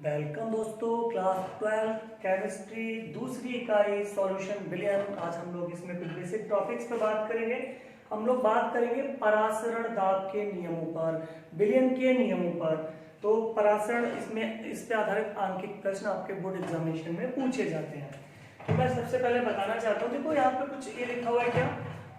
Welcome दोस्तों, class 12 chemistry दूसरी इकाई सॉल्यूशन बिलियन। आज हम लोग इसमें कुछ बेसिक टॉपिक्स पे बात करेंगे। हम लोग बात करेंगे परासरण दाब के नियमों पर, बिलियन के नियमों पर। तो परासरण इसमें इस पे आधारित आंकिक प्रश्न आपके बोर्ड एग्जामिनेशन में पूछे जाते हैं। तो मैं सबसे पहले बताना चाहता हूँ, देखो यहाँ पे कुछ ये लिखा हुआ है क्या,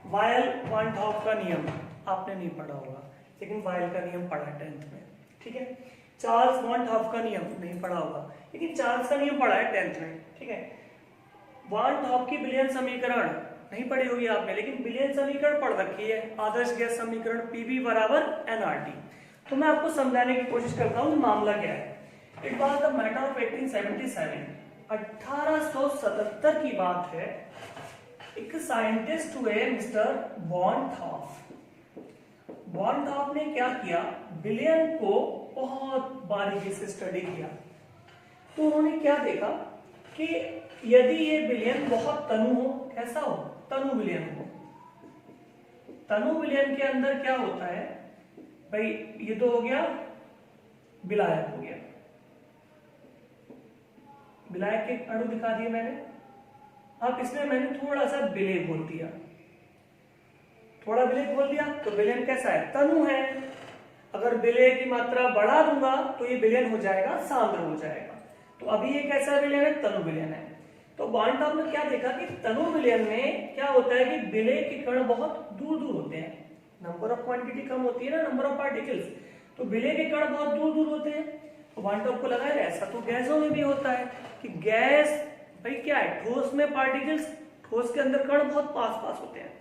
वायल वन हाफ का नियम आपने नहीं पढ़ा होगा, लेकिन वायल का नियम पढ़ा है 10th में, ठीक है। चार्ल्स वॉन हाफ का नियम नहीं पढ़ा होगा, लेकिन चार्ल्स का नियम पढ़ा है 10th में, ठीक है। वॉन हाफ की बिलियन समीकरण नहीं पढ़ी होगी आपने, लेकिन बिलियन समीकरण पढ़ रखी है, आदर्श गैस समीकरण पीवी बराबर एनआरटी। तो मैं आपको समझाने की कोशिश करता हूँ मामला क्या है। It was the matter of 1877, 1877 की बात है। एक साइंटिस्ट हुए mister van't Hoff. Van't Hoff ने क्या किया, बिलियन को बहुत बारीकी से स्टडी किया। तो उन्होंने क्या देखा कि यदि ये बिलियन बहुत तनु हो, कैसा हो, तनु बिलियन हो। तनु बिलियन के अंदर क्या होता है भाई, ये तो हो गया विलायक हो गया, विलायक के अणु दिखा दिए मैंने। अब इसमें मैंने थोड़ा सा विलय बोल दिया, थोड़ा विलय बोल दिया तो विलयन कैसा है, तनु है। अगर विलय की मात्रा बढ़ा दूंगा तो ये विलयन हो जाएगा, सांद्र हो जाएगा। तो अभी ये कैसा विलयन है, तनु विलयन है। तो वॉन हाफ ने क्या देखा कि तनु विलयन में क्या होता है कि विलय के कण बहुत दूर दूर होते हैं, नंबर ऑफ क्वांटिटी कम होती है ना, नंबर ऑफ पार्टिकल्स, तो विलय के कण बहुत दूर दूर होते हैं। तो वॉन हाफ को लगा ऐसा तो गैसों में भी होता है कि गैस भाई क्या है, ठोस में पार्टिकल्स, ठोस के अंदर कण बहुत पास पास होते हैं,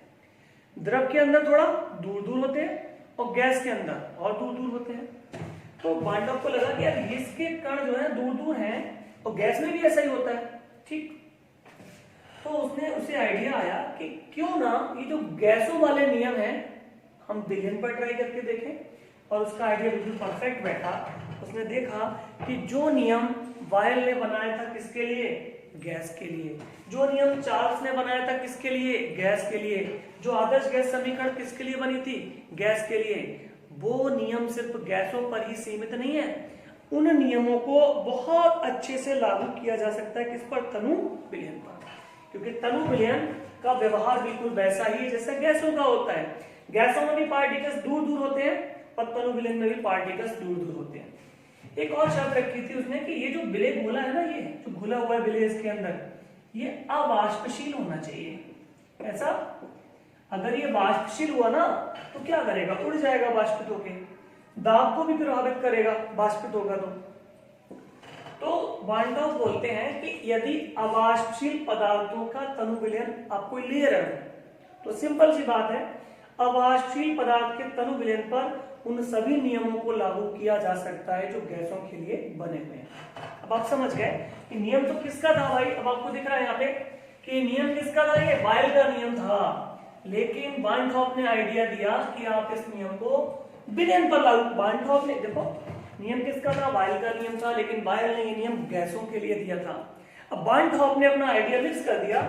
द्रव के अंदर थोड़ा दूर दूर होते हैं, और गैस के अंदर और दूर दूर होते हैं। तो वॉन हाफ को लगा कि यार इसके कण जो है दूर दूर हैं, और गैस में भी ऐसा ही होता है, ठीक। तो उसने उसे आइडिया आया कि क्यों ना ये जो गैसों वाले नियम हैं हम बिलियन पर ट्राई करके देखें, और उसका आइडिया बिल्कुल परफेक्ट बैठा। उसने देखा कि जो नियम वायल ने बनाया था किसके लिए, गैस के लिए, जो नियम चार्ल्स ने बनाया था किसके लिए, गैस के लिए, जो आदर्श गैस समीकरण किसके लिए बनी थी, गैस के लिए, वो नियम सिर्फ गैसों पर ही सीमित नहीं है। उन नियमों को बहुत अच्छे से लागू किया जा सकता है किस पर, तनु विलयन पर, क्योंकि तनु विलयन का व्यवहार बिल्कुल वैसा ही है जैसा गैसों का होता है। गैसों में भी पार्टिकल्स दूर दूर होते हैं, और तनु विलयन में भी पार्टिकल्स दूर दूर होते हैं। एक और शर्त रखी थी उसने कि ये जो विलय घोला है ना, ये जो घुला हुआ है विलय इसके अंदर, ये अवाष्पशील होना चाहिए। ऐसा अगर ये वाष्पशील हुआ ना तो क्या करेगा, उड़ जाएगा वाष्पित होके, दाब को भी प्रभावित करेगा वाष्पित होगा। तो वॉन हाफ बोलते हैं कि यदि अवाष्पशील पदार्थों का तनु विलयन आपको ले रहे हैं, तो सिंपल सी बात है, अवाष्पशील पदार्थ के तनु विलयन पर उन सभी नियमों को लागू किया जा सकता है जो गैसों के लिए बने हुए हैं। अब आप समझ गए कि नियम तो किसका था भाई, अब आपको दिख रहा है यहाँ पे कि नियम किसका था, ये वायल का नियम था। लेकिन वॉन हाफ ने आइडिया दिया कि आप इस नियम को बिलियन पर लागू, वॉन हाफ ने देखो नियम किसका था, वायल का नियम था, लेकिन वायल ने ये नियम गैसों के लिए दिया था। अब वॉन हाफ ने अपना आइडिया फिक्स कर दिया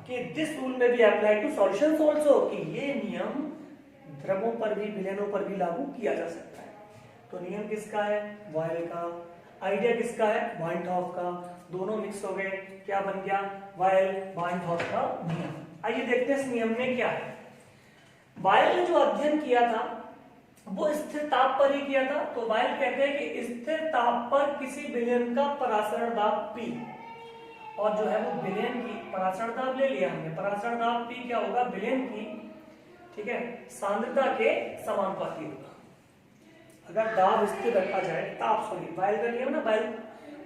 कि this rule may be apply to solutions also, कि ये नियम द्रवों पर भी, विलयनों पर भी लागू किया जा सकता है। तो नियम किसका है, वायल का, आइडिया किसका है, वॉन हाफ का, दोनों मिक्स हो गए, क्या बन गया, वायल वॉन हाफ का नियम। आइए देखते हैं इस नियम में क्या है। वायल ने जो अध्ययन किया था वो स्थिर ताप पर ही किया था। तो वायल कहते हैं कि स्थिर ताप पर किसी विलयन का परासरण दाब P, और जो है वो विलयन की परासरण दाब ले लिया हमने, परासरण दाब P क्या होगा, विलयन की, ठीक है, सांद्रता के समानुपाती होगा। अगर दाब स्थिर रखा जाए, ताप सॉरी वायल का नियम ना,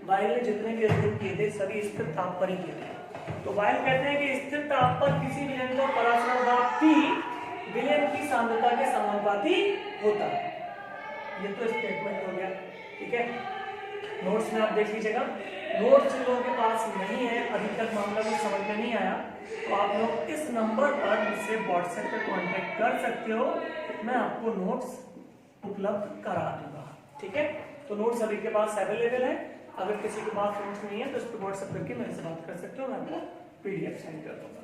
वायल ने जितने भी अध्ययन किए थे सभी स्थिर ताप पर ही किए थे। तो वायल कहते हैं कि स्थिर ताप पर किसी विलयन का परासरण दाब P विलयन की सांद्रता के समानुपाती होता है। ये तो स्टेटमेंट हो गया, ठीक है। नोट्स में आप देख लीजिएगा, नोट्स जिन लोगों के पास नहीं है, अभी तक मामला भी समझ में नहीं आया, तो आप लोग इस नंबर पर मुझसे व्हाट्सएप पे कांटेक्ट कर सकते हो, मैं आपको नोट्स उपलब्ध करा दूंगा, ठीक है। तो नोट्स सभी के पास अवेलेबल है, अगर किसी के पास नोट्स नहीं है तो इस पर व्हाट्सएप करके मेरे से बात कर सकते हो, मैं आपको पीडीएफ सेंड कर दूंगा।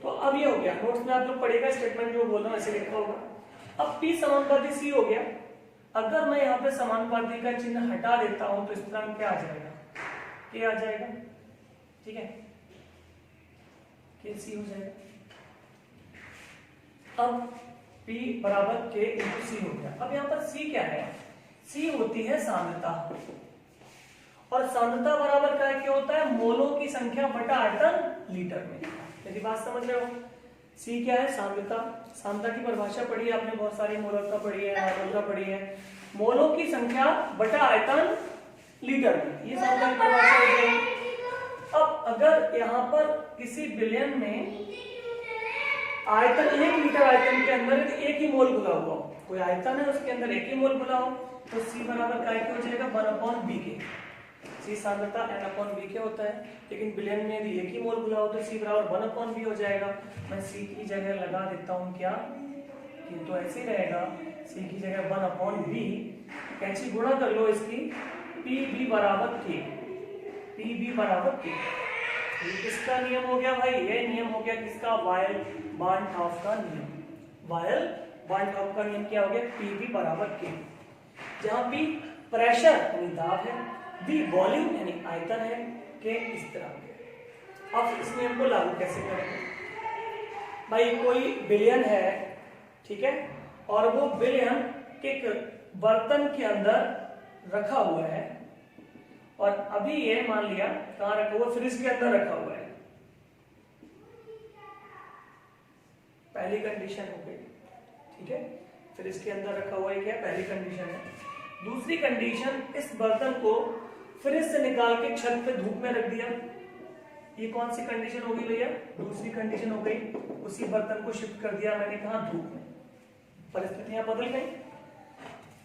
तो अब ये हो गया, नोट्स में आप लोग पढ़ेगा, स्टेटमेंट जो बोल रहा हूं ऐसे लिखा होगा। अब P समानुपाती C हो गया। अगर मैं यहाँ पे समानुपाती का चिन्ह हटा देता हूं तो स्थिरांक क्या आ जाएगा, के आ जाएगा, ठीक है, के सी हो जाएगा। अब P बराबर K इंटू सी हो गया। अब यहाँ पर C क्या है, C होती है सांद्रता, और सांद्रता बराबर क्या होता है, मोलों की संख्या बटा आयतन लीटर में। मेरी बात समझ रहे हो, C क्या है, सांद्रता। सांद्रता की परिभाषा पढ़ी है आपने, बहुत सारी मोलर का पढ़ी है, आयतन का पढ़ी है। मोलों की संख्या बटा आयतन लीटर में, ये सांद्रता की परिभाषा हो गई। अब अगर यहाँ पर किसी विलयन में आयतन 1 लीटर आयतन के अंदर एक ही मोल घुला हुआ हो, कोई आयतन है उसके अंदर एक ही मोल घुला हो, तो C बराबर क्या हो जाएगा, 1/bk। C सांद्रता n/bk होता है, लेकिन विलयन में यदि एक ही मोल घुला हो तो C बराबर 1/b हो जाएगा। मैं C की जगह लगा देता हूँ क्या, कि तो ऐसे ही रहेगा, C की जगह 1/b, कैंची गुणा कर लो इसकी, Pb बराबर k, Pb बराबर k। किसका नियम हो गया भाई, ये नियम हो गया किसका, वायल बार्नहाउफ का नियम। वायल बार्नहाउफ का नियम क्या हो गया, Pb बराबर K, जहां P प्रेशर यानी दाब है, B वॉल्यूम यानी आयतन है, K स्थिरांक है। अब इस नियम को लागू कैसे करेंगे भाई, कोई विलयन है, ठीक है, और वो विलयन के बर्तन के अंदर रखा हुआ है, और अभी ये मान लिया कहां रखा हुआ, फ्रिज के अंदर रखा हुआ है। पहली कंडीशन हो गई, ठीक है, फ्रिज के अंदर रखा हुआ है, क्या पहली कंडीशन है। दूसरी कंडीशन, इस बर्तन को फ्रिज से निकाल के छत पे धूप में रख दिया, ये कौन सी कंडीशन होगी भैया, दूसरी कंडीशन हो गई। उसी बर्तन को शिफ्ट कर दिया मैंने कहा धूप में, परिस्थितियां बदल गई।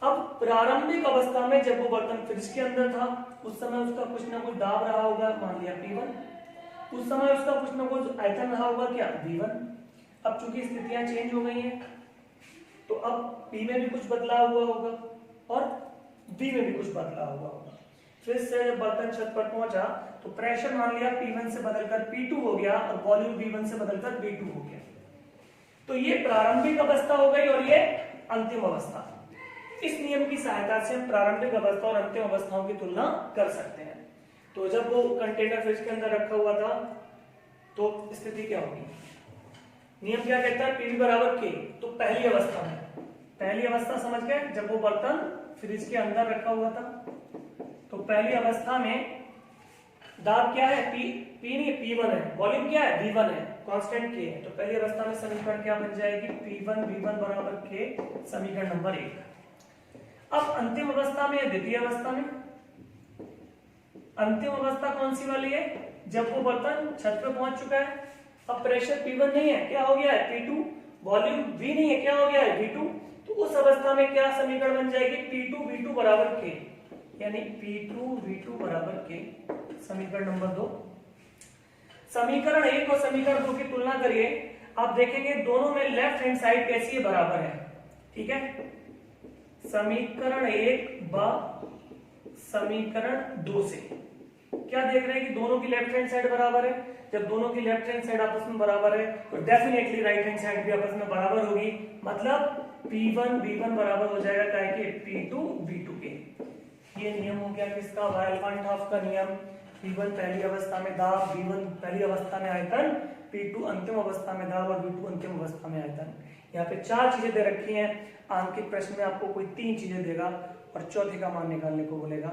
अब प्रारंभिक अवस्था में जब वो बर्तन फ्रिज के अंदर था, उस समय उसका कुछ ना कुछ दाब रहा होगा, मान लिया P1, उस समय उसका कुछ ना कुछ आयतन रहा होगा क्या, V1। अब चूंकि स्थितियां चेंज हो गई हैं, तो अब P में भी कुछ बदलाव हुआ होगा और V में भी कुछ बदलाव हुआ होगा। फ्रिज से जब बर्तन छत पर पहुंचा तो प्रेशर मान लिया P1 से बदलकर P2 हो गया, और वॉल्यूम V1 से बदलकर V2 हो गया। तो ये प्रारंभिक अवस्था हो गई और ये अंतिम अवस्था। इस नियम की सहायता से हम प्रारंभिक अवस्था और अंतिम अवस्थाओं की तुलना कर सकते हैं। तो जब वो कंटेनर फ्रिज के अंदर रखा हुआ था तो स्थिति क्या होगी, नियम क्या कहता है, Pv बराबर K। तो पहली अवस्था में, पहली अवस्था समझ गए, जब वो बर्तन फ्रिज के अंदर रखा हुआ था, तो पहली अवस्था में दाब क्या है, P नहीं, P1 है, वॉल्यूम क्या है, V1 है, कांस्टेंट K है। तो पहली अवस्था में समीकरण क्या बन जाएगी, P1 V1 बराबर K, समीकरण नंबर 1। अब अंतिम अवस्था में, द्वितीय अवस्था में, अंतिम अवस्था कौन सी वाली है, जब वो बर्तन छत पे पहुंच चुका है, अब प्रेशर P1 नहीं है, क्या हो गया है P2, वॉल्यूम V नहीं है, क्या हो गया है V2। तो उस अवस्था में क्या समीकरण बन जाएगी, P2 V2 बराबर K, यानी P2 V2 बराबर K, समीकरण नंबर 2। समीकरण 1 और समीकरण 2 की तुलना करिए, आप देखेंगे दोनों में लेफ्ट हैंड साइड कैसी है, बराबर है, ठीक है। समीकरण 1 व समीकरण 2 से क्या देख रहे हैं कि दोनों की लेफ्ट हैंड साइड बराबर है। जब दोनों की लेफ्ट हैंड साइड आपस में बराबर है तो डेफिनेटली राइट हैंड साइड भी आपस में बराबर होगी, मतलब P1 V1 बराबर हो जाएगा क्या है, P2 V2 के। ये नियम हो गया किसका, वायल-बार्नहाउफ का नियम। P1 पहली अवस्था में दाब, V1 पहली अवस्था में आयतन, P2 अंतिम अवस्था में दाब और V2 अंतिम अवस्था में आयतन। यहाँ पे 4 चीजें दे रखी हैं, आंकित प्रश्न में आपको कोई 3 चीजें देगा और चौथे का मान निकालने को बोलेगा,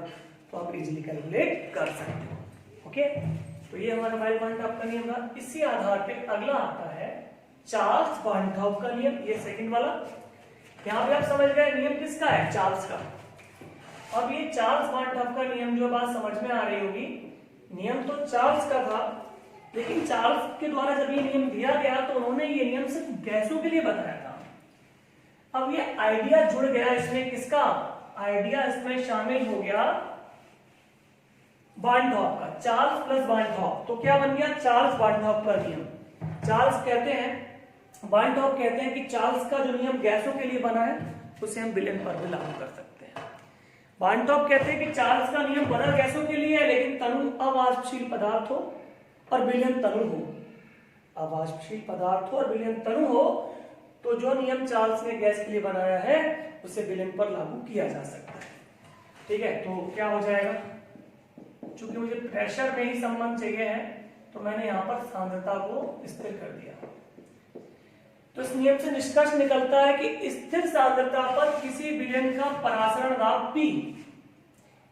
तो आप इजीली कैलकुलेट कर सकते हो। ओके, तो ये हमारा वायल-बार्नहाउफ का नियम था। इसी आधार पे अगला आता है चार्ल्स बार्नहाउफ का नियम, ये सेकंड वाला। यहाँ पे आप समझ गए नियम किसका है, चार्ल्स का। अब ये चार्ल्स बार्नहाउफ का नियम जो बात समझ में आ रही होगी, नियम तो चार्ल्स का था, लेकिन चार्ल्स के द्वारा जब ये नियम दिया गया तो उन्होंने ये नियम सिर्फ गैसों के लिए बताया था। अब ये आइडिया जुड़ गया इसमें, किसका आइडिया इसमें शामिल हो गया, बार्नहाउफ का, चार्ल्स प्लस बार्नहाउफ। तो क्या बन गया, चार्ल्स बार्नहाउफ का नियम। चार्ल्स कहते हैं, बार्नहाउफ कहते हैं कि चार्ल्स का जो नियम गैसों के लिए बना है उसे हम विलयन पर भी लागू कर सकते हैं। बार्नहाउफ कहते हैं कि चार्ल्स का नियम बना गैसों के लिए है, लेकिन तनु अवाष्पशील पदार्थ हो और विलयन तनु हो, अवाष्पशील पदार्थ हो और विलयन तनु हो, तो जो नियम चार्ल्स ने गैस के लिए बनाया है उसे विलेन पर लागू किया जा सकता है। ठीक है, तो क्या हो जाएगा, चूंकि मुझे प्रेशर में ही संबंध चाहिए है तो मैंने यहाँ पर सांद्रता को स्थिर कर दिया। तो इस नियम से निष्कर्ष निकलता है कि स्थिर सांद्रता पर किसी विलेन का परासरण दाब P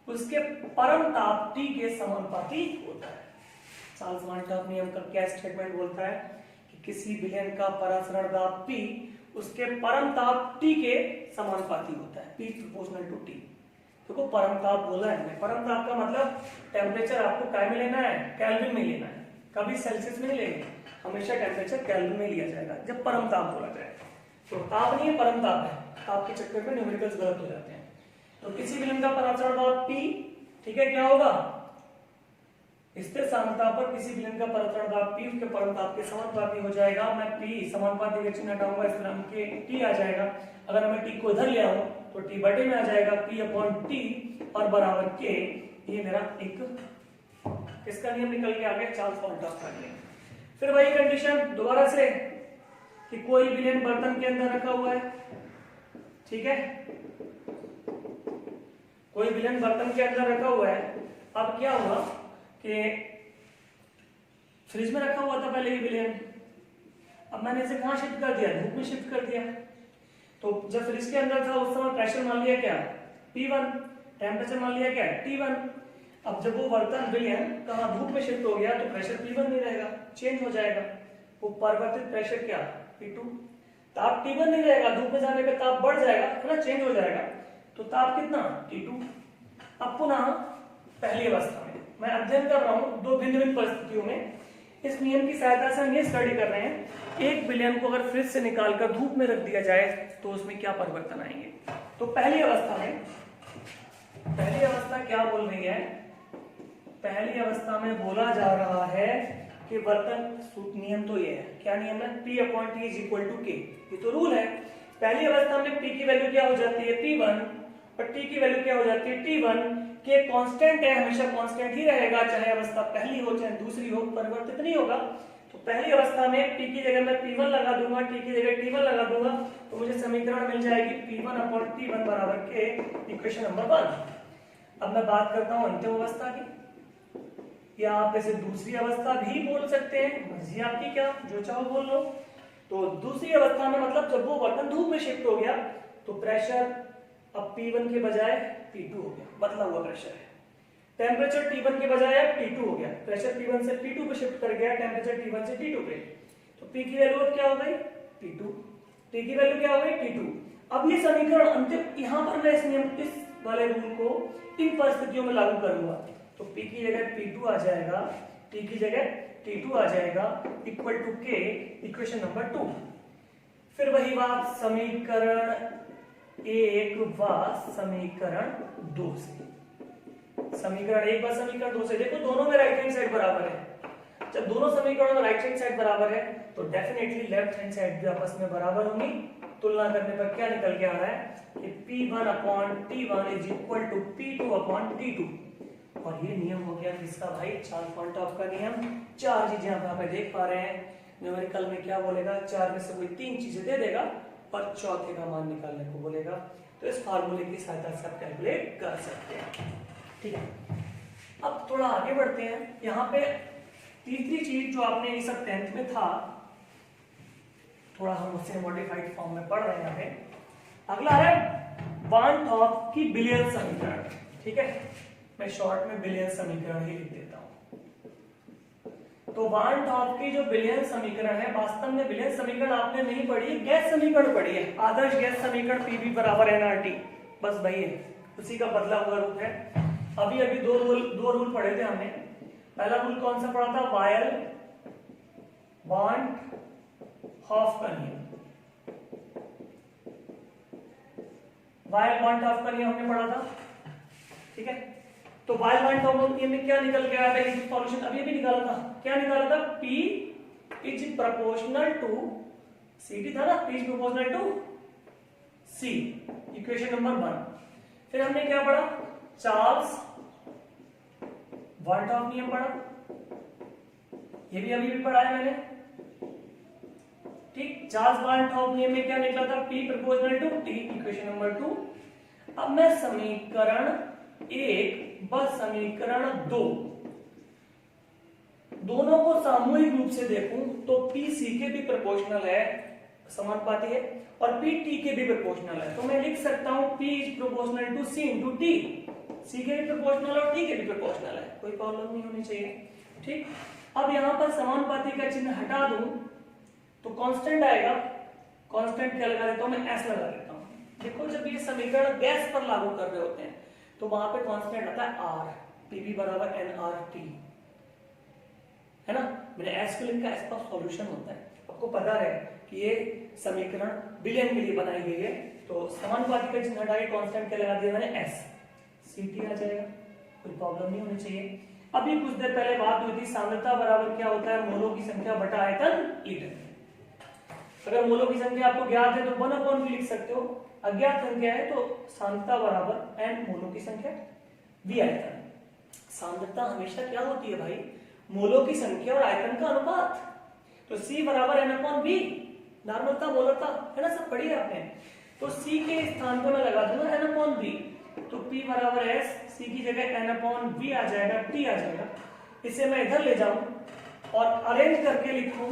उसके परम ताप T के समानुपाती होता है। चार्ल्स-मार्टफ नियम का क्या स्टेटमेंट बोलता है कि किसी विलेन का परासरण दाब P उसके परम ताप T के समानुपाती होता है, P प्रोपोर्शनल टू T। देखो परम ताप बोला है, परम ताप का मतलब टेम्परेचर आपको काय में लेना है, केल्विन में लेना है, कभी सेल्सियस में नहीं लेंगे, हमेशा टेम्परेचर केल्विन में लिया जाएगा जब परम ताप बोला जाए। तो ताप नहीं है, परम ताप है, ताप के चक्कर में न्यूमेरिकल्स गलत हो जाते हैं। तो किसी विलेन का परासरण दाब P, ठीक है, क्या होगा, स्थिर सांद्रता पर किसी विलेन का परासरण दाब P उसके परम ताप के समानुपाती हो जाएगा। मैं P समानुपाती का चिन्ह हटाऊंगा, इस तरह के T आ जाएगा। अगर मैं T को इधर ले आऊं तो T बटे में आ जाएगा P अपॉन T और बराबर K। ये मेरा एक इसका नियम निकल के आ गया, चार्ल्स-मार्टफ का नियम। फिर वही कंडीशन दोबारा से कि कोई विलेन बर्तन के अंदर रखा हुआ है, ठीक है, कोई विलेन बर्तन के अंदर रखा हुआ है। अब क्या हुआ कि फ्रिज में रखा हुआ था पहले ये विलेन, अब मैंने इसे कहां शिफ्ट कर दिया, धूप में शिफ्ट कर दिया। तो जब फ्रिज के अंदर था उस समय प्रेशर मान लिया क्या P1, टेम्परेचर मान लिया क्या T1। अब जब वो बर्तन विलेन कहां धूप में शिफ्ट हो गया तो प्रेशर P1 नहीं रहेगा, चेंज हो जाएगा, वो परिवर्तित प्रेशर क्या P2। ताप T1 नहीं रहेगा, धूप में जाने पे ताप बढ़ जाएगा, है ना, चेंज हो जाएगा, तो ताप कितना T2। अब पुनः पहली अवस्था में मैं अध्ययन कर रहा हूं दो भिन्न भिन्न परिस्थितियों में, इस नियम की सहायता से हम ये स्टडी कर रहे हैं एक विलेन को अगर फ्रिज से निकालकर धूप में रख दिया जाए तो उसमें क्या परिवर्तन आएंगे। तो पहली अवस्था में, पहली अवस्था क्या बोल रही है, पहली अवस्था में बोला जा रहा है कि बर्तन, नियम तो ये है, क्या नियम है, P upon T is equal to K, ये तो रूल है। पहली अवस्था में P की वैल्यू क्या हो जाती है P1 और T की वैल्यू क्या हो जाती है T1। K कांस्टेंट है, हमेशा कांस्टेंट ही रहेगा, चाहे अवस्था पहली हो चाहे दूसरी हो, परिवर्तित नहीं होगा। तो पहली अवस्था में P की जगह मैं P1 लगा दूंगा, T की जगह T1 लगा दूंगा, तो मुझे समीकरण मिल जाएगी P1 अपॉन T1 बराबर K, इक्वेशन नंबर 1। अब मैं बात करता हूं अंतिम अवस्था की, या आप इसे दूसरी अवस्था भी बोल सकते हैं, मर्जी आपकी, क्या जो चाहो बोल लो। तो दूसरी अवस्था में मतलब जब वो बर्तन धूप में शिफ्ट हो गया तो प्रेशर अब P1 के बजाय P2 हो गया, बदला हुआ प्रेशर है। टेम्परेचर T1 के बजाय अब T2 हो गया, प्रेशर P1 से P2 पे शिफ्ट कर गया, टेम्परेचर T1 से T2 पे। तो P की वैल्यू अब क्या हो गई P2, T की वैल्यू क्या हो गई T2। अब ये समीकरण अंतिम, यहां पर मैं इस नियम, इस वाले रूल को इन परिस्थितियों में लागू करूंगा। तो P की जगह P2 आ जाएगा, T की जगह T2 आ जाएगा, equal to K, equation number 2। फिर वही बात समीकरण 1 व समीकरण 2 से, समीकरण 1 व समीकरण 2 से देखो दोनों में राइट हैंड साइड बराबर है। जब दोनों समीकरणों में राइट हैंड साइड बराबर है तो डेफिनेटली लेफ्ट हैंड साइड भी आपस में बराबर होंगी। तुलना करने पर क्या निकल के आ रहा है कि P1 upon T1 is equal to P2 upon T2। और ये नियम हो गया किसका भाई, चार्ल्स-मार्टफ का नियम। चार चीजें आप देख पा रहे हैं, न्यूमेरिकल में क्या बोलेगा, चार में से कोई तीन चीजें दे देगा और चौथे का मान निकालने को बोलेगा। तो इस फार्मूले की सहायता से आप कैलकुलेट कर सकते हैं, ठीक है। अब थोड़ा आगे बढ़ते हैं, यहाँ पे तीसरी चीज जो आपने इस 10th में था, थोड़ा हम उससे मॉडिफाइड फॉर्म में पढ़ रहे हैं यहाँ पे। अगला है वान टॉप की बिलियन समीकरण, ठीक है, मैं शॉर्ट में बिलियन समीकरण ही लिख देता हूं। तो वान टॉप की जो बिलियन समीकरण है, वास्तव में बिलियन समीकरण आपने नहीं पढ़ी है, गैस समीकरण पढ़ी है, आदर्श गैस समीकरण पीवी बराबर nRT, बस वही है, उसी का बदला हुआ रूप है। अभी अभी दो रूल पढ़े थे हमने। पहला रूल कौन सा पढ़ा था, वायल बॉन्ड हॉफ का नियम, वायल बॉन्ड हॉफ का नियम हमने पढ़ा था, ठीक है। तो वायल बॉन्ड हॉफ नियम में क्या निकल के आया था, इसकी सॉल्यूशन अभी अभी निकाला था, क्या निकाला था, P is proportional to Ct था ना, P is proportional to C, equation number 1। फिर हमने क्या पढ़ा, चार्ल्स वान टॉप नियम पढ़ा, ये भी अभी भी पढ़ा है मैंने, ठीक, चार्ल्स बार्नहाउफ नियम में क्या निकला था, P proportional to T, equation number 2। अब मैं समीकरण 1 व समीकरण 2 दोनों को सामूहिक रूप से देखूं तो P C के भी प्रोपोर्शनल है, समानुपाती है, और P T के भी प्रोपोर्शनल है। तो मैं लिख सकता हूं P is proportional to C into T, C के भी प्रोपोर्शनल और T के भी प्रोपोर्शनल है, कोई प्रॉब्लम नहीं होनी चाहिए। ठीक, अब यहां पर समानुपाती का चिन्ह हटा दूं तो कांस्टेंट आएगा, कांस्टेंट क्या लगा देता हूं मैं, S लगा देता हूं। देखो जब ये समीकरण गैस पर लागू कर रहे होते हैं तो वहां पे कांस्टेंट आता है R, PV बराबर nRT, है ना, मैंने S को लिखा, S का सॉल्यूशन होता है। आपको पता है कि ये समीकरण बिलियन के लिए बनाई गई है, तो समानुपाती का चिन्ह हटा के कांस्टेंट क्या लगा दिया मैंने, S, CT आ जाएगा, कोई प्रॉब्लम नहीं होनी चाहिए। अभी कुछ देर पहले बात हुई थी सांद्रता बराबर क्या होता है, मोलों की संख्या बटा आयतन लीटर। अगर मोलों की संख्या आपको ज्ञात है तो 1/v लिख सकते हो, अज्ञात संख्या है तो सांद्रता बराबर n मोलों की संख्या v आयतन। सांद्रता हमेशा क्या होती है भाई, मोलों की संख्या और आयतन का अनुपात, तो C बराबर n/v, नॉर्मलता मोलरता, है ना, सब पढ़ी है आपने। तो C के स्थान पर मैं लगा दूंगा n/v, तो P बराबर S, C की जगह n/v आ जाएगा, T आ जाएगा। इसे मैं इधर ले जाऊं और अरेंज करके लिखूं,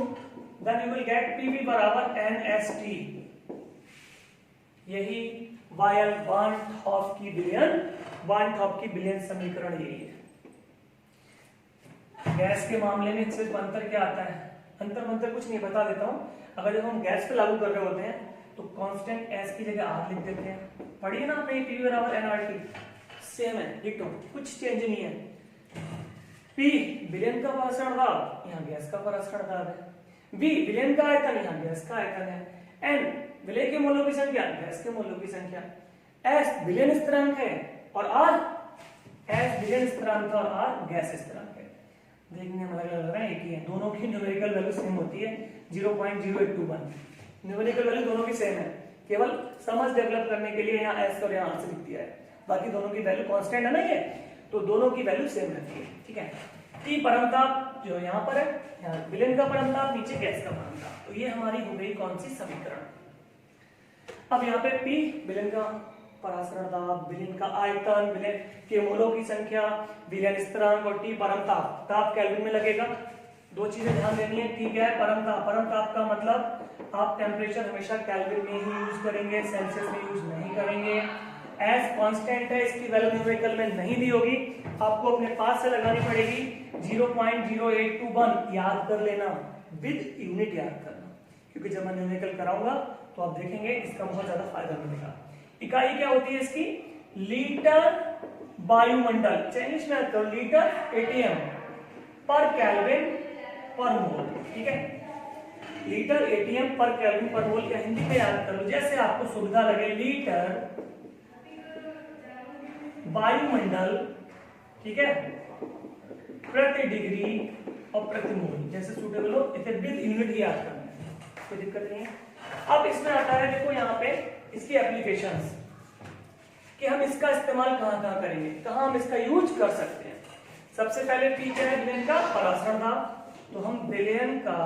then you will get PV बराबर NST। यही वायल बार्नहाउफ की बिलियन समीकरण यही है। गैस के मामले में सिर्फ अंतर क्या आता है, अंतर कुछ नहीं, बता देता हूं। अगर जब हम गैस पे लागू कर रहे होते हैं तो कांस्टेंट S की जगह R लिख देते हैं, पढ़िए ना आपने, PV बराबर nRT, सेम है, लिखो, कुछ चेंज नहीं है। P बिलियन का परासरण दाब, यहाँ गैस का परासरण दाब है। V विलयन का आयतन, यहाँ गैस का आयतन है। N विलय के मोलों की संख्या, गैस के मोलों की संख्या। S विलयन स्थिरांक है और R, S विलयन स्थिरांक और R गैस स्थिरांक है। देखने में अलग लग रहा है, एक ही है, दोनों की न्यूमेरिकल वैल्यू सेम होती है, 0.0821। न्यूमेरिकल वैल्यू दोनों की सेम है, केवल समझ डेवलप करने के लिए यहाँ S और यहाँ R से लिख दिया है, बाकी दोनों की वैल्यू कांस्टेंट है ना ये, तो दोनों की वैल्यू सेम रहती है। ठीक है, T परमताप जो यहाँ पर है, यहाँ विलयन का परमताप, नीचे गैस का परमताप, तो ये हमारी हो गई कौन सी समीकरण। अब यहाँ पे P विलयन का परासरण दाब, विलयन का आयतन, विलयन के मोलों की संख्या, विलयन स्थिरांक और T परमताप, ताप केल्विन में लगेगा। दो चीजें ध्यान देनी है, T क्या है, परमताप। परमताप का मतलब आप टेम्परेचर हमेशा केल्विन में ही यूज करेंगे, सेल्सियस में यूज नहीं करेंगे। S कांस्टेंट है, इसकी वैल्यू न्यूमेरिकल में नहीं दी होगी, आपको अपने पास से लगानी पड़ेगी, 0.0821 याद कर लेना, विद यूनिट याद करना, क्योंकि जब मैं न्यूमेरिकल कराऊंगा तो आप देखेंगे इसका बहुत ज्यादा फायदा मिलेगा। इकाई क्या होती है इसकी, लीटर वायुमंडल, इंग्लिश में करो, लीटर ATM पर केल्विन पर मोल। ठीक है, लीटर ATM पर केल्विन पर मोल, या हिंदी में याद करो जैसे आपको सुविधा लगे, लीटर वायुमंडल, ठीक है, प्रति डिग्री और प्रति मोल, जैसे सूटेबल हो, इसे विद यूनिट ही याद करना है, कोई दिक्कत नहीं है। अब इसमें आता है, देखो यहाँ पे इसकी एप्लीकेशंस, कि हम इसका इस्तेमाल कहाँ करेंगे, कहाँ हम इसका यूज कर सकते हैं। सबसे पहले P क्या है, विलयन का परासरण दाब, तो हम विलयन का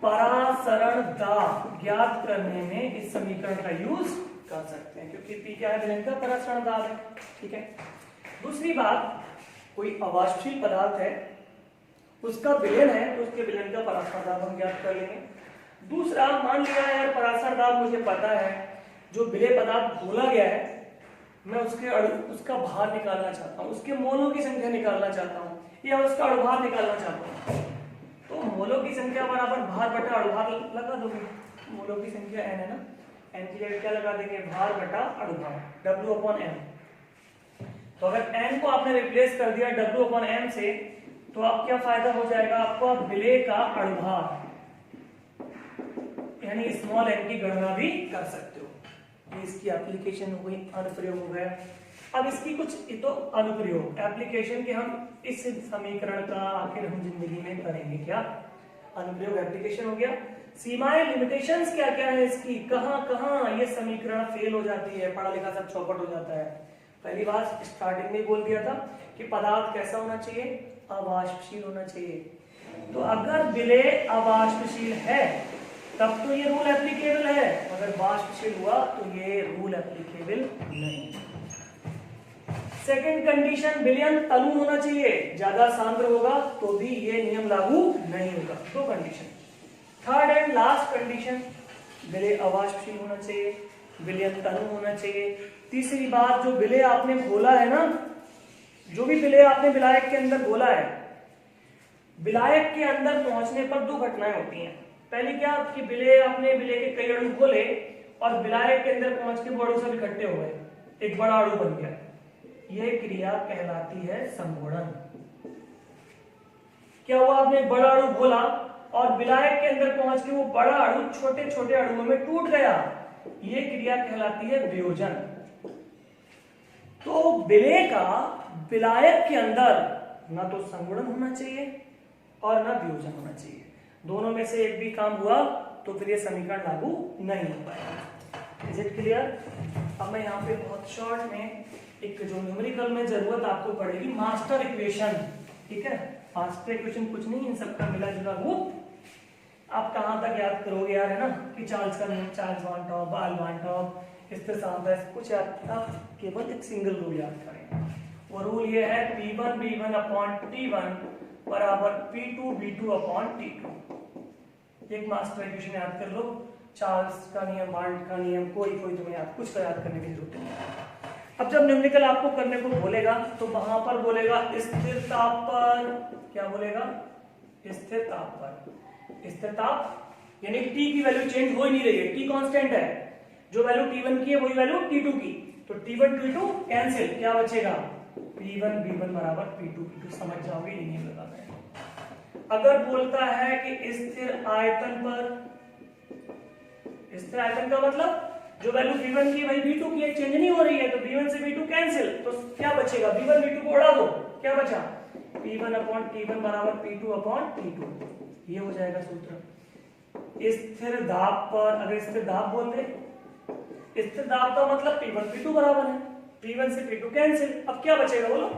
परासरण दाब ज्ञात करने में इस समीकरण का यूज कर सकते हैं, क्योंकि P क्या है, विलयन का परासरण दाब है। ठीक है, दूसरी बात, कोई अवाष्पशील पदार्थ है, उसका विलयन है, तो उसके विलयन का परासरण दाब हम ज्ञात कर लेंगे। दूसरा, मान लिया यार परासरण दाब मुझे पता है, जो विलय पदार्थ घोला गया है, मैं उसका भार निकालना चाहता हूँ, उसके मोलों की संख्या निकालना चाहता हूँ, या उसका अणुभार निकालना चाहता हूँ, तो मोलों की संख्या बराबर भार बटा अणुभार लगा दोगे। मोलों की संख्या n है ना, n की जगह क्या लगा देंगे, भार बटा अणुभार, W/m। तो अगर n को आपने रिप्लेस कर दिया W/m से, तो आप क्या फायदा हो जाएगा आपको, आप विलय का अणुभार यानी स्मॉल n की गणना भी कर सकते हो। ये इसकी एप्लीकेशन हो गई, अनुप्रयोग हो गया। अब इसकी कुछ तो अनुप्रयोग, एप्लीकेशन के हम इस समीकरण का आखिर हम जिंदगी में करेंगे क्या, अनुप्रयोग एप्लीकेशन हो गया। सीमाएं, लिमिटेशंस क्या क्या है इसकी, कहां कहां ये समीकरण फेल हो जाती है, पढ़ा लिखा सब चौपट हो जाता है। पहली बात स्टार्टिंग में बोल दिया था कि पदार्थ कैसा होना चाहिए, अवाष्पशील होना चाहिए। तो अगर विलेय अवाष्पशील है तब तो ये रूल एप्लीकेबल है, अगर वाष्पशील हुआ तो ये रूल एप्लीकेबल नहीं। सेकंड कंडीशन, विलयन तनु होना चाहिए, ज्यादा सांद्र होगा तो भी ये नियम लागू नहीं होगा। दो condition. Third and last condition, विलेय अवाष्पशील होना चाहिए, विलयन तनु होना चाहिए। तीसरी बात, जो विलेय आपने घोला है ना, जो भी विलेय आपने विलायक के अंदर घोला है, विलायक के अंदर पहुंचने पर दो घटनाएं होती हैं। पहली क्या कि विलेय आपने विलेय के कई अणु घोले और विलायक के अंदर पहुंच के वो अणु सब इकट्ठे हो गए, एक बड़ा अणु बन गया। यह क्रिया कहलाती है संघोड़न। क्या हुआ, आपने बड़ा अणु घोला और विलायक के अंदर पहुंच के वो बड़ा अणु छोटे छोटे अणुओं में टूट गया, यह क्रिया कहलाती है वियोजन। तो विलेय का विलायक के अंदर ना तो संगुणन होना चाहिए और ना वियोजन होना चाहिए, दोनों में से एक भी काम हुआ तो फिर ये समीकरण लागू नहीं हो पाएगा। Is it clear? अब मैं यहाँ पे बहुत शॉर्ट में एक जो न्यूमेरिकल में जरूरत आपको पड़ेगी, मास्टर इक्वेशन। ठीक है, मास्टर इक्वेशन कुछ नहीं, इन सबका मिला जुला रूप। आप कहां तक याद करोगे यार, है ना, कि चार्ल्स का नियम, चार्ल्स वान टॉप, बाल वान टॉप, स्थिर सांद्रता, कुछ याद, आप केवल एक सिंगल रूल याद करें। वो रूल ये है P1 B1 अपॉन T1 बराबर P2 B2 अपॉन T2। एक मास्टर इक्वेशन याद कर लो, चार्ल्स का नियम, वाल्ट का नियम, कोई तुम्हें याद, कुछ तो याद करने की जरूरत नहीं है। अब जब न्यूमेरिकल आपको करने को बोलेगा तो वहां पर बोलेगा स्थिर ताप पर, क्या बोलेगा, स्थिर ताप पर। स्थिर ताप यानी T की वैल्यू चेंज हो ही नहीं रही है, T कांस्टेंट है, जो वैल्यू T1 की है वही वैल्यू T2 की, तो T1 T2 कैंसिल, क्या बचेगा, P1 B1 बराबर P2 P2। समझ जाओगे, ये नियम लगाना है। अगर बोलता है कि स्थिर आयतन पर, स्थिर आयतन का मतलब जो वैल्यू V1 की वही V2 की है, चेंज नहीं हो रही है, तो V1 से V2 कैंसिल, तो क्या बचेगा, V1 V2 को उड़ा दो, क्या बचा, P1 अपॉन T1 बराबर P2 अपॉन T2। ये हो जाएगा सूत्र। स्थिर दाब पर, अगर स्थिर दाब बोल दे, स्थिर दाब का मतलब P1 P2 बराबर है, P1 से P2 कैंसिल, अब क्या बचेगा बोलो,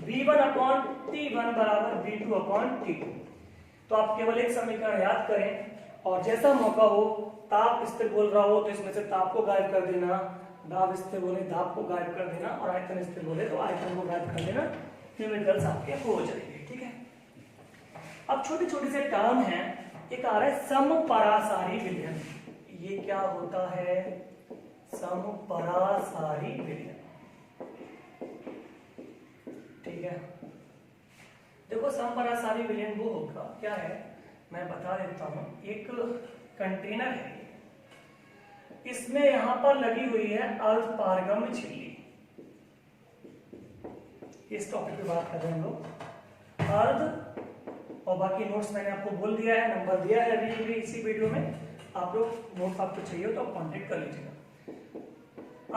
V1 अपॉन T1 बराबर V2 अपॉन T2। तो आप केवल एक समीकरण याद करें और जैसा मौका हो, ताप स्थिर बोल रहा हो तो इसमें से ताप को गायब कर देना, दाब स्थिर बोले दाब को गायब कर देना, और आयतन स्थिर बोले तो आयतन को गायब कर देना, न्यूमेरिकल्स आपके हो जाएंगे। ठीक है, अब छोटे छोटे से टर्म हैं, एक आ रहा है समपरासारी विलयन। ये क्या होता है, समपरासारी विलयन। ठीक है, देखो समपरासारी विलयन वो होगा, क्या है मैं बता देता हूं। एक कंटेनर है, इसमें यहां पर लगी हुई है अर्धपारगम्य झिल्ली। इस टॉपिक पे बात कर रहे हैं हम लोग अर्ध, और बाकी नोट्स मैंने आपको बोल दिया है, नंबर दिया है अभी इसी वीडियो में, आप लोग नोट्स आपको चाहिए हो तो आप कांटेक्ट कर लीजिएगा।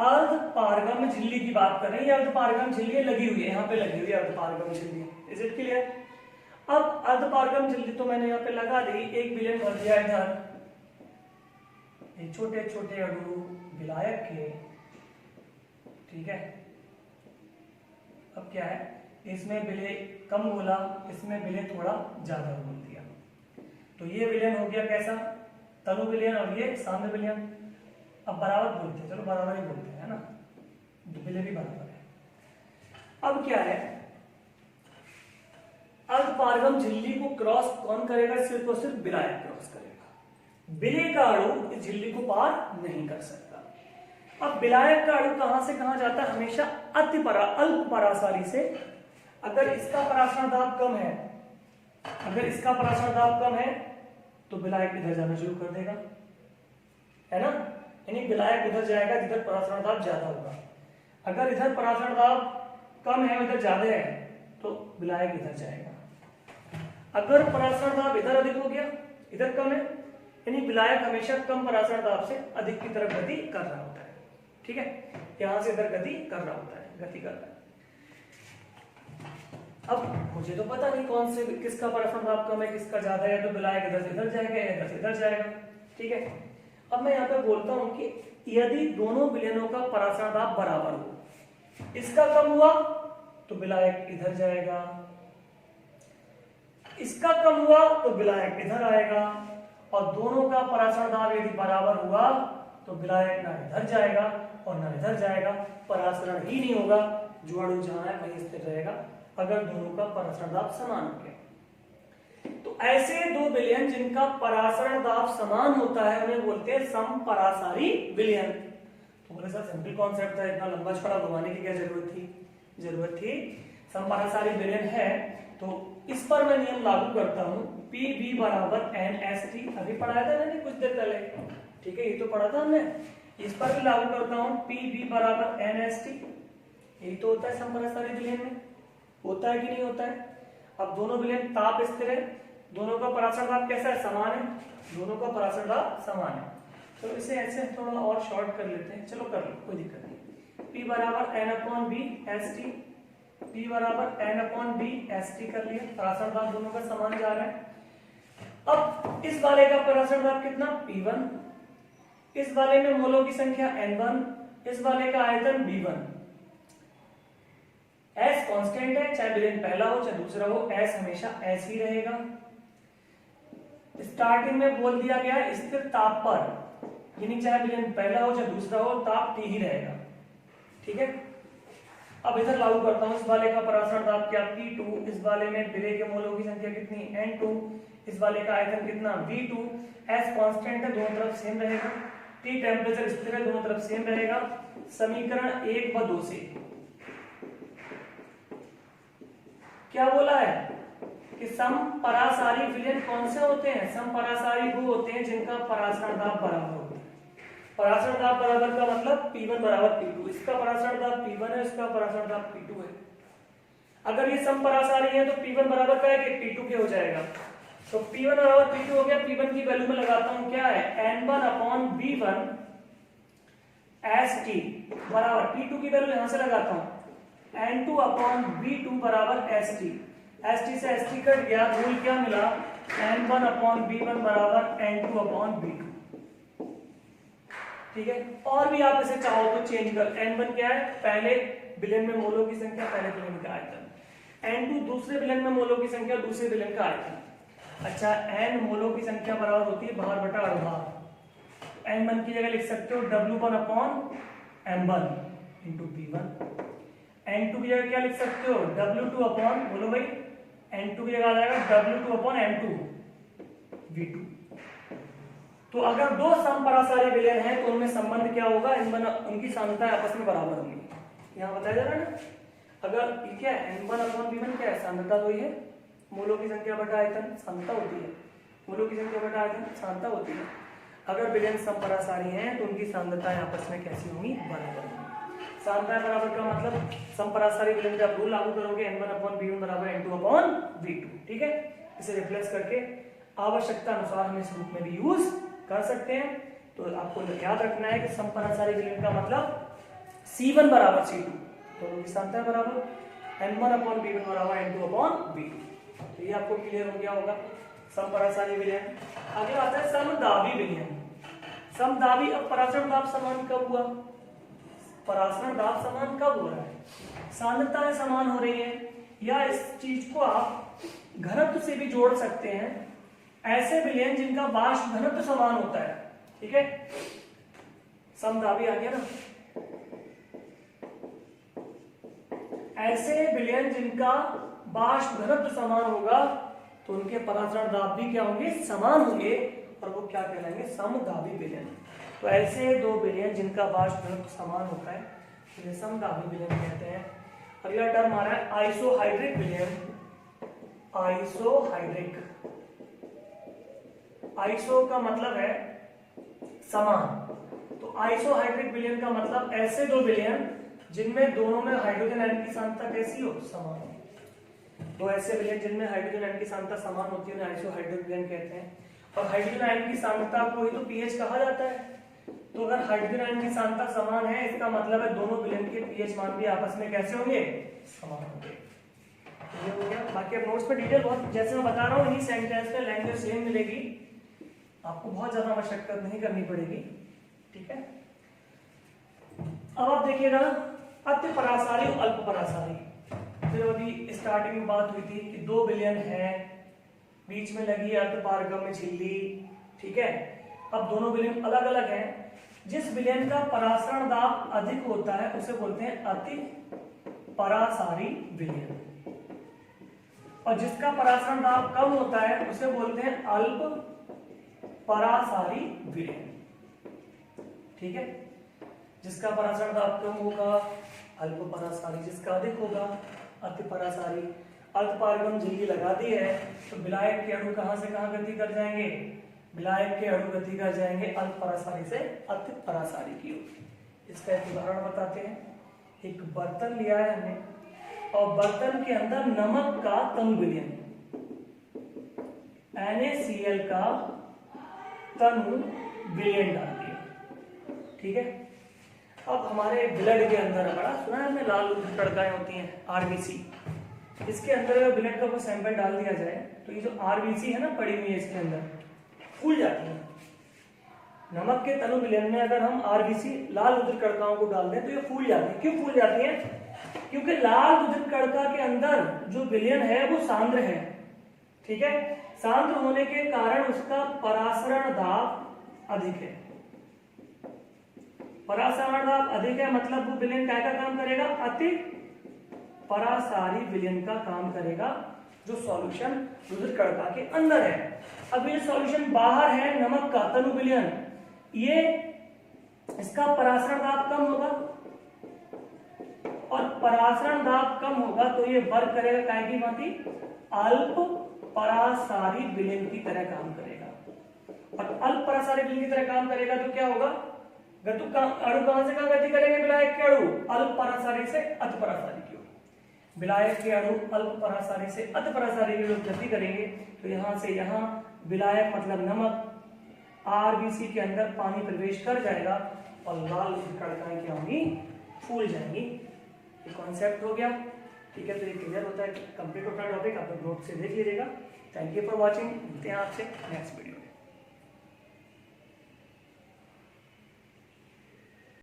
अर्धपारगम्य झिल्ली की बात कर रहे हैं, ये अर्धपारगम्य झिल्ली लगी हुई है, यहाँ पे लगी हुई है अर्धपारगम्य झिल्ली। Is it clear? अब अर्धपारगम्य झिल्ली तो मैंने यहाँ पे लगा दी, एक विलयन भर दिया इधर, ये छोटे छोटे अणु विलायक के। ठीक है, अब क्या है, इसमें विलय कम बोला, इसमें विलय थोड़ा ज्यादा बोल दिया, तो ये विलयन हो गया कैसा, तनु विलयन, और ये सांद्र विलयन। अब बराबर बोलते हैं, चलो बराबर ही बोलते हैं, है ना, विलय भी बराबर है। अब क्या है, अर्धपारगम्य झिल्ली को क्रॉस कौन करेगा, सिर्फ और सिर्फ विलायक क्रॉस करेगा, विलय का अणु इस झिल्ली को पार नहीं कर सकता। अब विलायक का अणु कहां से कहां जाता है, हमेशा अल्प परासारी से। अगर इसका परासरण दाब कम है, अगर इसका परासरण दाब कम है तो विलायक इधर जाना शुरू कर देगा, है ना, यानी विलायक उधर जाएगा जिधर परासरण दाब ज्यादा होगा। अगर इधर परासरण दाब कम है, इधर ज्यादा है, तो विलायक इधर जाएगा। अगर परासरण दाब इधर अधिक हो गया, इधर कम है, यानी विलायक हमेशा कम परासरण दाब से अधिक की तरफ गति कर रहा होता है। ठीक है, यहां से इधर गति कर रहा होता है, गति कर रहा है। अब मुझे तो पता नहीं कौन से, किसका परासरण दाब कम है, किसका ज्यादा है, तो विलायक इधर से इधर जाएगा या इधर से इधर जाएगा। ठीक है, अब मैं यहाँ पे बोलता हूं कि यदि दोनों विलयनों का परासरण दाब बराबर हो, इसका कम हुआ तो विलायक इधर जाएगा, इसका कम हुआ तो विलायक इधर आएगा, और दोनों का परासरण दाब यदि बराबर हुआ तो विलायक ना इधर जाएगा और ना इधर जाएगा, परासरण ही नहीं होगा, जो अणु जहां है वहीं स्थिर रहेगा अगर दोनों का परासरण दाब समान हो गया। तो ऐसे दो विलयन जिनका परासरण दाब समान होता है उन्हें बोलते हैं समपरासारी विलयन। तो बोले सर सिंपल कॉन्सेप्ट था, इतना लंबा चौड़ा घुमाने की क्या जरूरत थी। समपरासारी विलयन है तो इस पर मैं नियम लागू करता हूं, PV बराबर NST, अभी पढ़ाया था मैंने कुछ देर पहले, ठीक है, ये तो पढ़ा था हमने। इस पर भी लागू करता हूं PV बराबर NST, यही तो होता है समपरासारी विलयन में, होता है कि नहीं होता है। अब दोनों विलयन ताप स्थिर है, दोनों का परासरण दाब कैसा है, समान है, दोनों का परासरण दाब समान है। तो इसे ऐसे थोड़ा और शॉर्ट कर लेते हैं, चलो कर लो, कोई दिक्कत नहीं। P बराबर N/B ST, P बराबर N/B ST कर लिया, परासरण दाब दोनों का समान जा रहा है। अब इस वाले का परासरण दाब कितना, P1, इस वाले में मोलों की संख्या N1, इस वाले का आयतन B1। S कांस्टेंट है, चाहे विलयन पहला हो चाहे दूसरा हो, S हमेशा S ही रहेगा। स्टार्टिंग में बोल दिया गया है स्थिर ताप पर, यानी चाहे विलयन पहला हो चाहे दूसरा हो, ताप T ही रहेगा, ठीक है। अब इधर लागू करता हूं, इस वाले का परासरण दाब क्या, P2, इस वाले में विलय के मोलों की संख्या कितनी, N2, इस वाले का आयतन कितना, V2। S कांस्टेंट है, दोनों तरफ सेम रहेगा, T टेम्परेचर स्थिर है, दोनों तरफ सेम रहेगा। समीकरण 1 व 2 से क्या बोला है कि समपरासारी विलयन कौन से होते हैं, समपरासारी वो होते हैं जिनका परासरण दाब बराबर होता है। परासरण दाब बराबर का मतलब P1 बराबर P2, इसका परासरण दाब P1 है, इसका परासरण दाब P2 है। अगर ये समपरासारी है तो P1 बराबर का है कि P2 के हो जाएगा, तो P1 बराबर P2 हो गया। P1 की वैल्यू में लगाता हूं, क्या है, N1/V1 ST बराबर, P2 की वैल्यू यहां से लगाता हूं, N2/V2 बराबर ST, ST से ST कट गया, रूल क्या मिला, N1/V1 बराबर N2/V2, ठीक है। और भी आप इसे चाहो तो चेंज कर, N1 क्या है, पहले विलयन में मोलों की संख्या, पहले विलयन का आयतन, N2 दूसरे विलयन में मोलों की संख्या, दूसरे विलयन का आयतन। अच्छा, N मोलों की संख्या बराबर होती है भार बटा अणुभार, N1 की जगह लिख सकते हो W1/M1 इंटू V1। N2 की जगह क्या लिख सकते हो, W2 अपॉन, बोलो भाई, N2 की जगह आ जाएगा W2/M2 V2। तो अगर दो समपरासारी विलयन हैं तो उनमें संबंध क्या होगा, उनकी सांद्रताएं आपस में बराबर होंगी, यहाँ बताया जा रहा है ना। अगर क्या है, N1/V1 क्या है, सांद्रता तो ही है, मोलों की संख्या बटा आयतन सांद्रता होती है, मोलों की संख्या बटा आयतन सांद्रता होती है। अगर विलयन समपरासारी हैं तो उनकी सांद्रताएं आपस में कैसी होंगी, बराबर होंगी। सांद्रताएं बराबर का मतलब समपरासारी विलयन का रूल लागू करोगे, N1/V1 बराबर N2/V2, ठीक है। इसे रिप्लेस करके आवश्यकता अनुसार हम इस रूप में भी यूज कर सकते हैं। तो आपको याद रखना है कि समपरासारी विलयन का मतलब C1 बराबर C2, दोनों की सांद्रताएं बराबर, N1/V1 बराबर N2/V2। तो ये आपको क्लियर हो गया होगा समपरासारी विलयन। आगे आता है समदाबी विलयन। समदाबी, अब परासरण दाब समान कब हुआ, परासरण दाब समान कब हो रहा है, सांद्रताएं समान हो रही है, या इस चीज को आप घनत्व से भी जोड़ सकते हैं, ऐसे विलयन जिनका वाष्प घनत्व समान होता है, ठीक है। समदाबी आ गया ना, ऐसे विलयन जिनका वाष्प घनत्व समान होगा तो उनके परासरण दाब भी क्या होंगे, समान होंगे, और वो क्या कहलाएंगे, समदाबी विलयन। तो ऐसे दो विलयन जिनका वाष्प घनत्व समान होता है उन्हें समदाबी विलयन कहते हैं। अगला टर्म आ रहा है आइसोहाइड्रिक विलयन। आइसोहाइड्रिक, आइसो का मतलब है समान, तो आइसोहाइड्रिक विलयन का मतलब ऐसे दो विलयन जिनमें दोनों में हाइड्रोजन आयन की सांद्रता कैसी हो, समान हो। तो ऐसे विलयन जिनमें हाइड्रोजन आयन की सांद्रता समान होती है उन्हें आइसोहाइड्रिक विलयन कहते हैं। और हाइड्रोजन आयन की सांद्रता को ही तो पीएच कहा जाता है। तो अगर हाइड्रोजन आयन की सांद्रता समान है, इसका मतलब है दोनों विलयन के पीएच मान भी आपस में कैसे होंगे, समान होंगे। ये हो गया। बाकी अब नोट्स पे डिटेल बहुत, जैसे मैं बता रहा हूँ, इन्हीं सेंटेंस में लैंग्वेज सेम मिलेगी, आपको बहुत ज्यादा मशक्कत नहीं करनी पड़ेगी, ठीक है। अब आप देखिएगा अति परासारी और अल्प परासारी। फिर अभी स्टार्टिंग में बात हुई थी कि दो विलयन है बीच में लगी अर्धपारगम में झिल्ली, ठीक है। अब दोनों विलयन अलग अलग हैं। जिस विलयन का परासरण दाब अधिक होता है उसे बोलते हैं अति परासारी विलयन, और जिसका परासरण दाब कम होता है उसे बोलते हैं अल्प परासारी विलयन, ठीक है। जिसका परासरण दाब कम होगा अल्प परासारी, जिसका अधिक होगा अति परासारी। अर्धपारगम झिल्ली लगा दी है तो विलायक के अणु कहां से कहां गति कर जाएंगे, विलायक के अणु गति कर जाएंगे अल्प परासारी से अति परासारी की ओर। इसका एक उदाहरण बताते हैं। एक बर्तन लिया है हमने और बर्तन के अंदर नमक का तनु विलयन NaCl का तनु विलयन डाल दिया, ठीक है। अब हमारे ब्लड के अंदर बड़ा सुना है हमने लाल कणिकाएं होती हैं RBC, इसके अंदर अगर ब्लड का कोई सैंपल डाल दिया जाए तो ये जो RBC है ना पड़ी हुई है इसके अंदर फूल जाती है। नमक के तनु विलयन में अगर हम RBC लाल रुधिर कणिकाओं को डाल दें तो ये फूल जाती है। क्यों फूल जाती है? क्योंकि लाल रुधिर कणिका के अंदर जो विलयन है वो सांद्र है, ठीक है। सांद्र होने के कारण उसका परासरण दाब अधिक है। परासरण दाब अधिक है मतलब वो विलयन क्या का काम करेगा, अति परासारी विलयन का काम करेगा, जो सॉल्यूशन रुधिर कणिका के अंदर है। अब ये सॉल्यूशन बाहर है नमक का तनु विलयन, ये इसका परासरण दाब कम होगा और परासरण दाब कम होगा तो ये वर्क करेगा काय की भांति अल्प परासारी विलयन की तरह काम करेगा। और अल्प परासारी विलयन की तरह काम करेगा तो क्या होगा, अणु कहां से कहां गति करेंगे, विलायक के अणु अल्प परासारी से अति परासारी की ओर। विलायक के अणु अल्प परासारी से अति परासारी की ओर गति करेंगे तो यहां से यहां विलायक मतलब नमक RBC के अंदर पानी प्रवेश कर जाएगा और लाल कणिकाएं क्या होंगी, फूल जाएंगी। ये कॉन्सेप्ट हो गया, ठीक है। तो ये क्लियर होता है, कंप्लीट होता है टॉपिक, आप लोग नोट से देख लीजिएगा। थैंक यू फॉर वॉचिंग, मिलते हैं आपसे नेक्स्ट वीडियो।